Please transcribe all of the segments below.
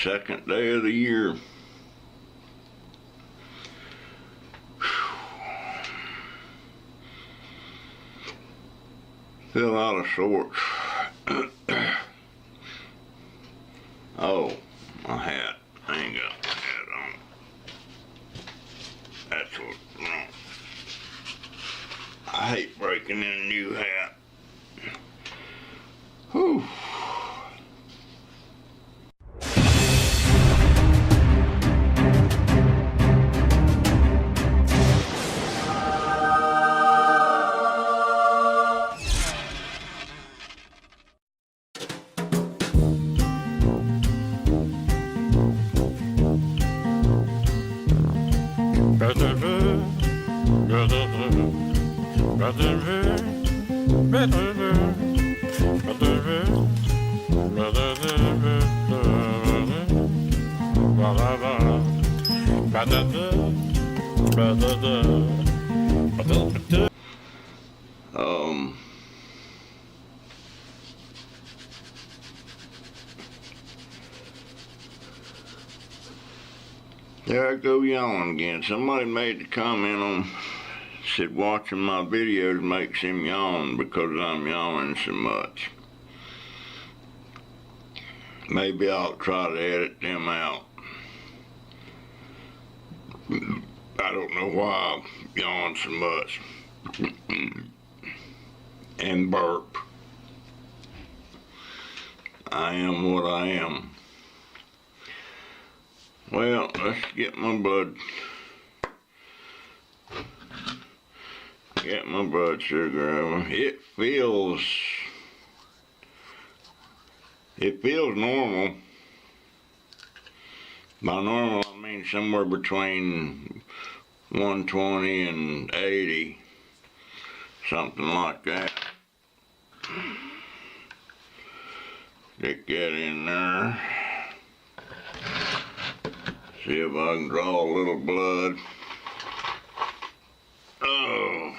Second day of the year. Feel out of sorts. Oh, my hat. I ain't got my hat on. That's what's wrong. I hate breaking in a new hat. Whew. There I go yawning again. Somebody made the comment on, said watching my videos makes him yawn because I'm yawning so much. Maybe I'll try to edit them out. I don't know why I yawn so much. And burp. I am what I am. Well, let's get my blood sugar over. It feels normal. By normal, I mean somewhere between 120 and 80, something like that. Stick that in there. See if I can draw a little blood. Oh.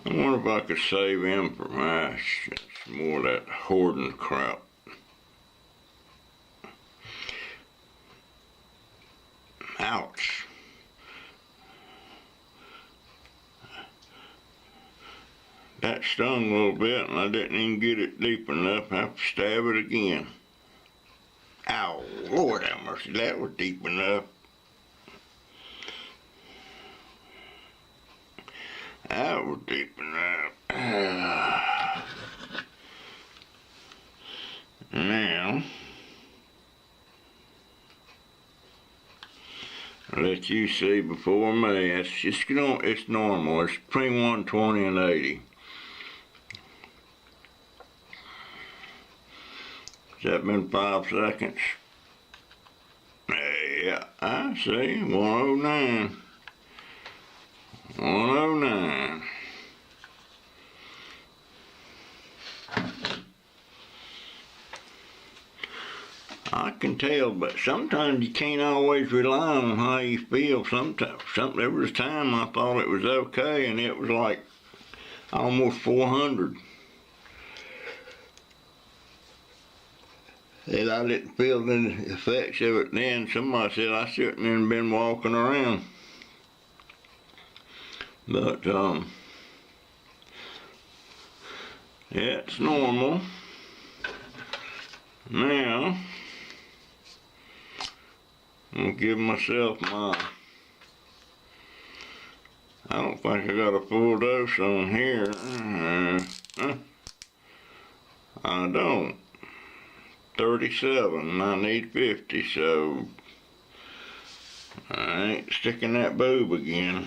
I wonder if I could save him for mash. It's more of that hoarding crap. Ouch. That stung a little bit and I didn't even get it deep enough. I have to stab it again. Ow, Lord have mercy, that was deep enough. That was deep enough. Now, I'll let you see before me. It's normal. It's between 120 and 80. Has that been 5 seconds? Yeah, I see. 109. 109. I can tell, but sometimes you can't always rely on how you feel. Sometimes, there was a time I thought it was okay, and it was like almost 400. And I didn't feel the effects of it then. Somebody said I shouldn't have been walking around. But, yeah, it's normal. Now, I'm gonna give myself I don't think I got a full dose on here. I don't. 37, I need 50, so I ain't sticking that boob again.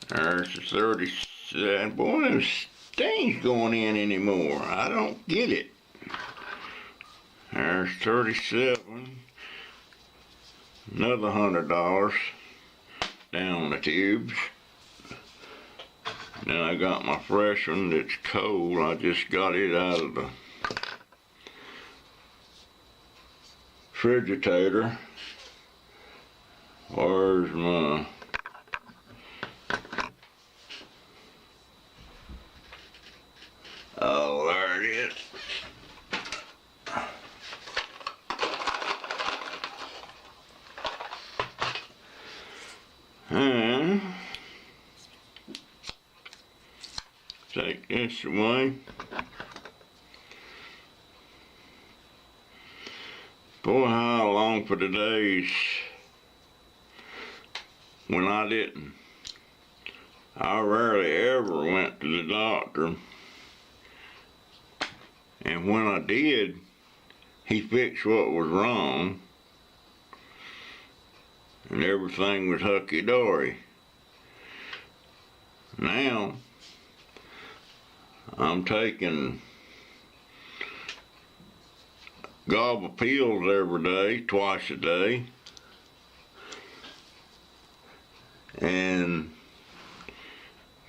There's the 37. Boy, those stains going in anymore. I don't get it. There's 37. Another $100 down the tubes. Then I got my fresh one that's cold. I just got it out of the refrigerator. Where's my it. And take this away. Boy, how long for the days when I didn't. I rarely ever went to the doctor. And when I did, he fixed what was wrong. And everything was hunky-dory. Now, I'm taking gobble pills every day, twice a day. And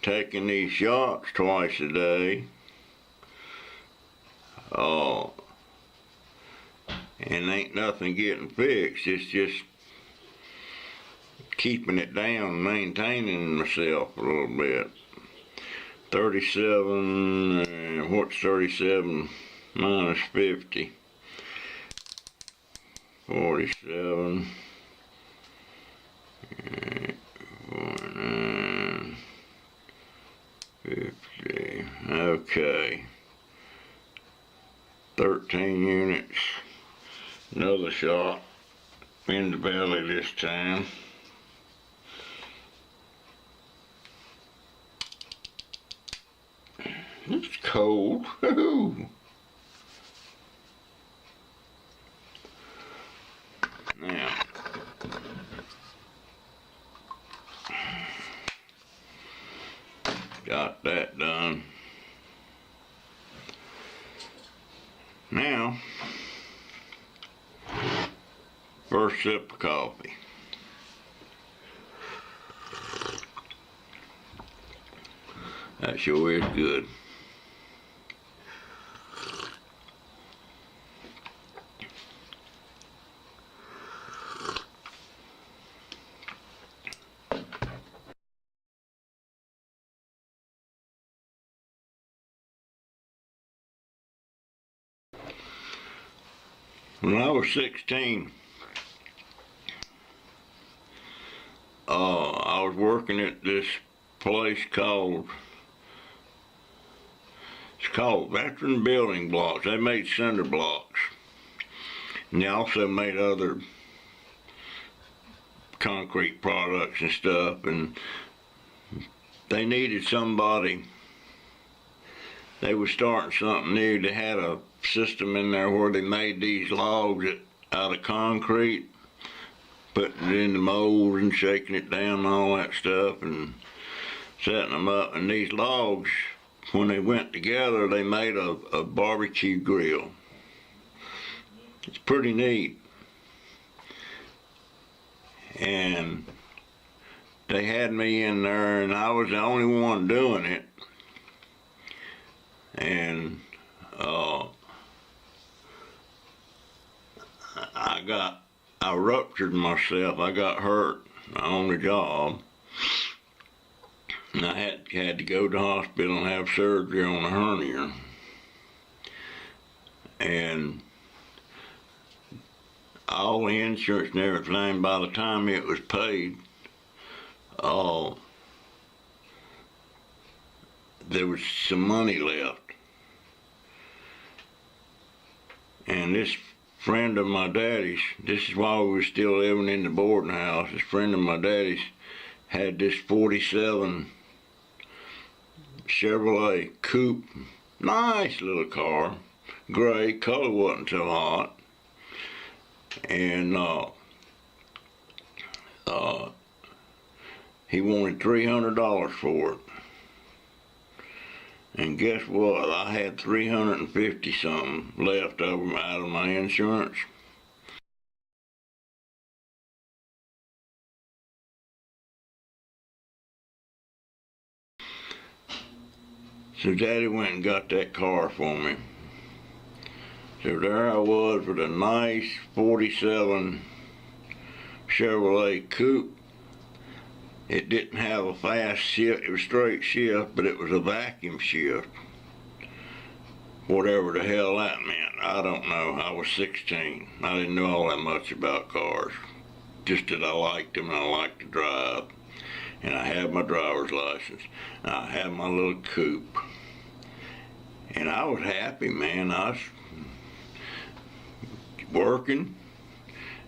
taking these shots twice a day. And ain't nothing getting fixed. It's just keeping it down, maintaining myself a little bit. 37, what's 37 minus 50? 47. 49, 50. Okay. 13 units. Another shot in the belly this time. It's cold. Woo-hoo. Now, got that done. Now, first sip of coffee. That sure is good. When I was 16, I was working at this place called Veteran Building Blocks. They made cinder blocks. And they also made other concrete products and stuff. And they needed somebody. They were starting something new. They had a system in there where they made these logs out of concrete, putting it in the mold and shaking it down and all that stuff and setting them up. And these logs, when they went together, they made a barbecue grill. It's pretty neat. And they had me in there, and I was the only one doing it. And I ruptured myself. I got hurt on the job. And I had to go to the hospital and have surgery on a hernia. And all the insurance and everything, by the time it was paid, there was some money left. And this friend of my daddy's, this is while we were still living in the boarding house, this friend of my daddy's had this 47 Chevrolet coupe, nice little car, gray, color wasn't so hot. And he wanted $300 for it. And guess what? I had 350 something left over out of my insurance. So Daddy went and got that car for me. So there I was with a nice 47 Chevrolet coupe. It didn't have a fast shift, it was straight shift, but it was a vacuum shift. whatever the hell that meant. I don't know. I was 16. I didn't know all that much about cars. Just that I liked them and I liked to drive. And I had my driver's license. And I had my little coupe. And I was happy, man. I was working,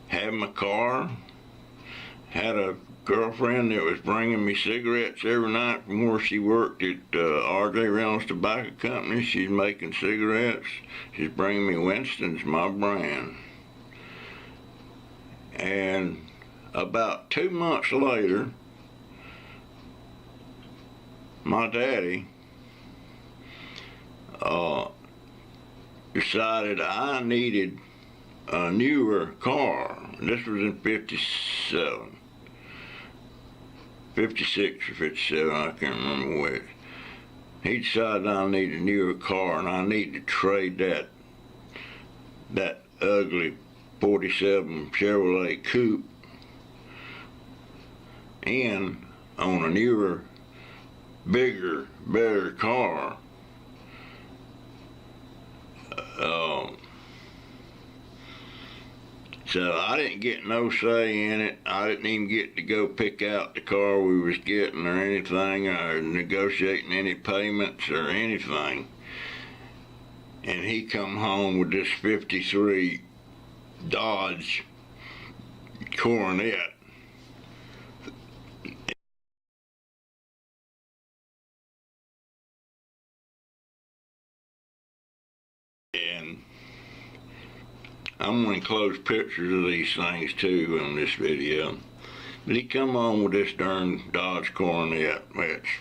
had my car, had a girlfriend that was bringing me cigarettes every night from where she worked at R.J. Reynolds Tobacco Company. She's making cigarettes. She's bringing me Winston's, my brand. And about 2 months later, my daddy decided I needed a newer car. This was in 57. 56 or 57, I can't remember which. He decided I needed a newer car and I needed to trade that ugly 47 Chevrolet coupe in on a newer, bigger, better car. So I didn't get no say in it. I didn't even get to go pick out the car we was getting or anything, or negotiating any payments or anything. And he come home with this 53 Dodge Coronet. And I'm going to enclose pictures of these things too in this video. But he come on with this darn Dodge Coronet, which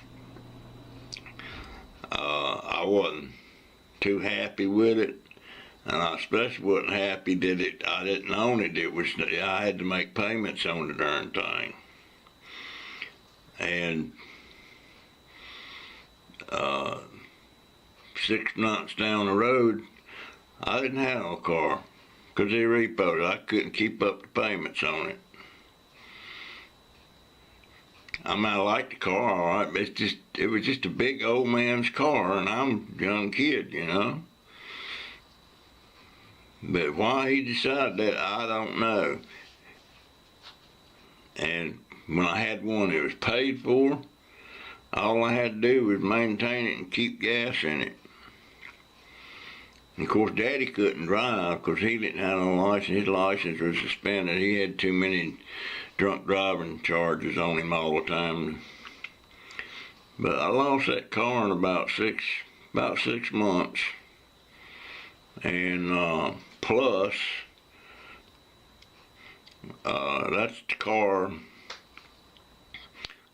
I wasn't too happy with it. And I especially wasn't happy that I didn't own it. I had to make payments on the darn thing. And 6 months down the road, I didn't have no car. Because they repoed it. I couldn't keep up the payments on it. I mean, I liked the car, all right, but it was just a big old man's car, and I'm a young kid, you know. But why he decided that, I don't know. And when I had one that was paid for, all I had to do was maintain it and keep gas in it. And of course, Daddy couldn't drive because he didn't have no license. His license was suspended. He had too many drunk driving charges on him all the time. But I lost that car in about six months. And plus, that's the car.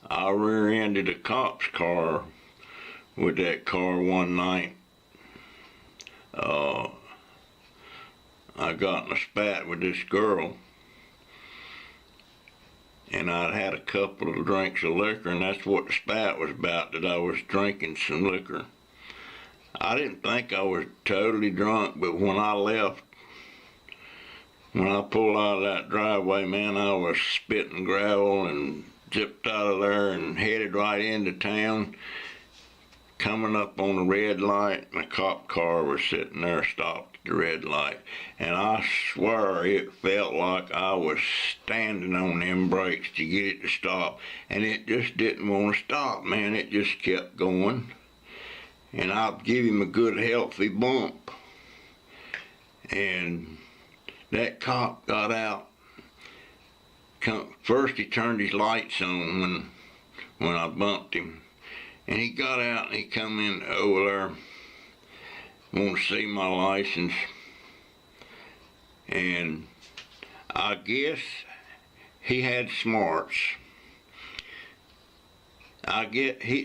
I rear-ended a cop's car with that car one night. I got in a spat with this girl, and I'd had a couple of drinks of liquor, and that's what the spat was about, that I was drinking some liquor. I didn't think I was totally drunk, but when I left, when I pulled out of that driveway, man, I was spitting gravel and zipped out of there and headed right into town. Coming up on the red light, and a cop car was sitting there stopped at the red light. And I swear it felt like I was standing on them brakes to get it to stop. And it just didn't want to stop, man. It just kept going. And I'd give him a good healthy bump. And that cop got out. First he turned his lights on when I bumped him. And he got out and he come in over there, want to see my license. And I guess he had smarts.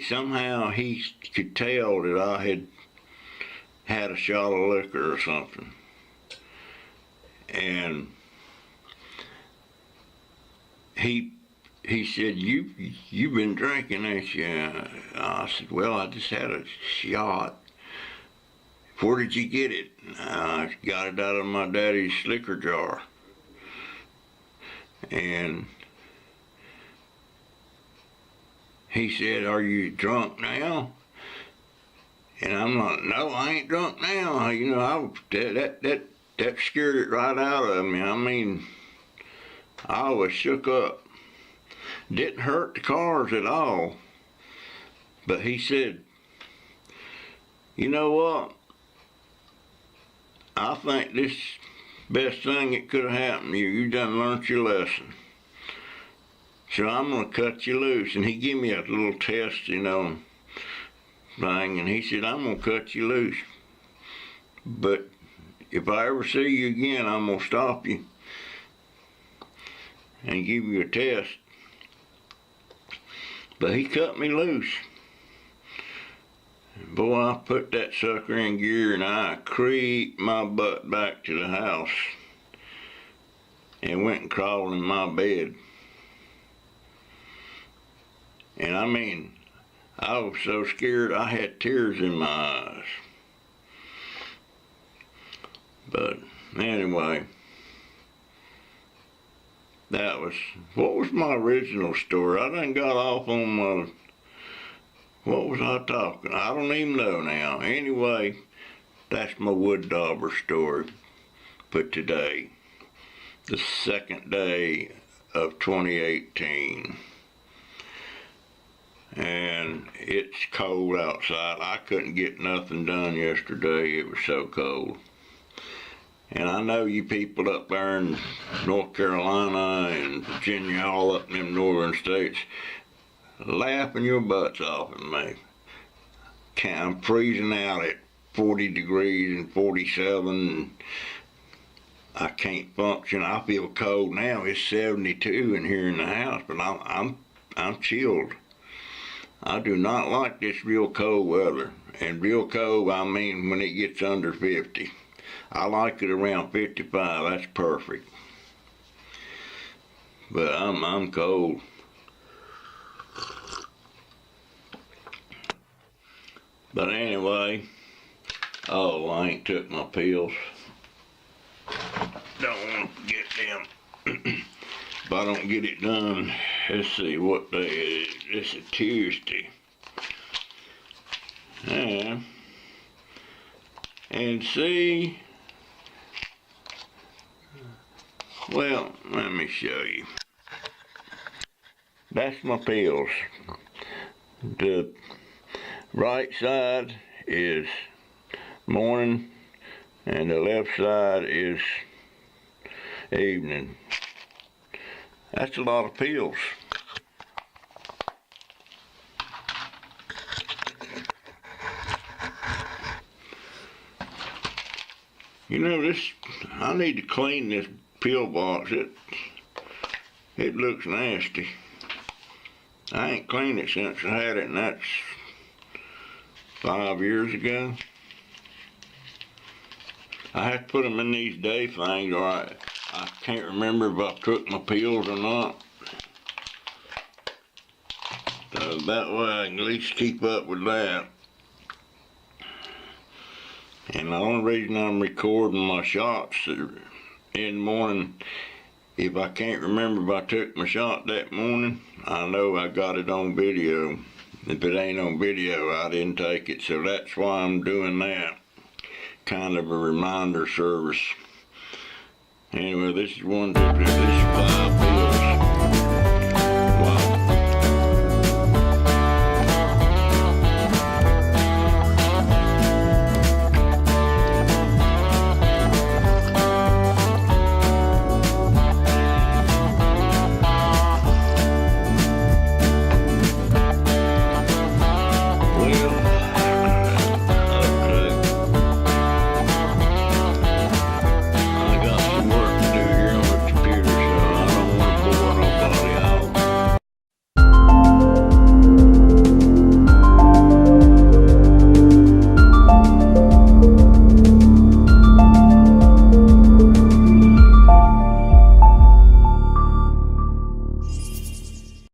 Somehow he could tell that I had a shot of liquor or something. And he said, you've been drinking, ain't you? I said, well, I just had a shot. Where did you get it? I got it out of my daddy's liquor jar. And he said, are you drunk now? And I'm like, no, I ain't drunk now. You know, that scared it right out of me. I mean, I was shook up. Didn't hurt the cars at all. But he said, you know what? I think this best thing that could have happened to you. You done learned your lesson. So I'm going to cut you loose. And he gave me a little test, you know, thing. And he said, I'm going to cut you loose. But if I ever see you again, I'm going to stop you and give you a test. But he cut me loose. Boy, I put that sucker in gear and I creeped my butt back to the house and went and crawled in my bed. And I mean, I was so scared I had tears in my eyes. But anyway, what was my original story? I done got off on my, what was I talking? I don't even know now. Anyway, that's my wood dauber story for today, the second day of 2018. And it's cold outside. I couldn't get nothing done yesterday. It was so cold. And I know you people up there in North Carolina and Virginia, all up in them northern states, laughing your butts off at me. I'm freezing out at 40 degrees and 47. And I can't function. I feel cold now. It's 72 in here in the house, but I'm chilled. I do not like this real cold weather. And real cold, I mean when it gets under 50. I like it around 55. That's perfect. But I'm cold. But anyway, oh, I ain't took my pills. Don't want to get them. If I don't get it done, let's see what day it is. This is Tuesday. And see, well, let me show you. That's my pills. The right side is morning and the left side is evening. That's a lot of pills. You know, I need to clean this pill box. It looks nasty. I ain't cleaned it since I had it, and that's 5 years ago. I have to put them in these day things, or I can't remember if I took my pills or not. So that way I can at least keep up with that. And the only reason I'm recording my shots in the morning, if I can't remember if I took my shot that morning, I know I got it on video. If it ain't on video, I didn't take it. So that's why I'm doing that. Kind of a reminder service. Anyway, this is 5.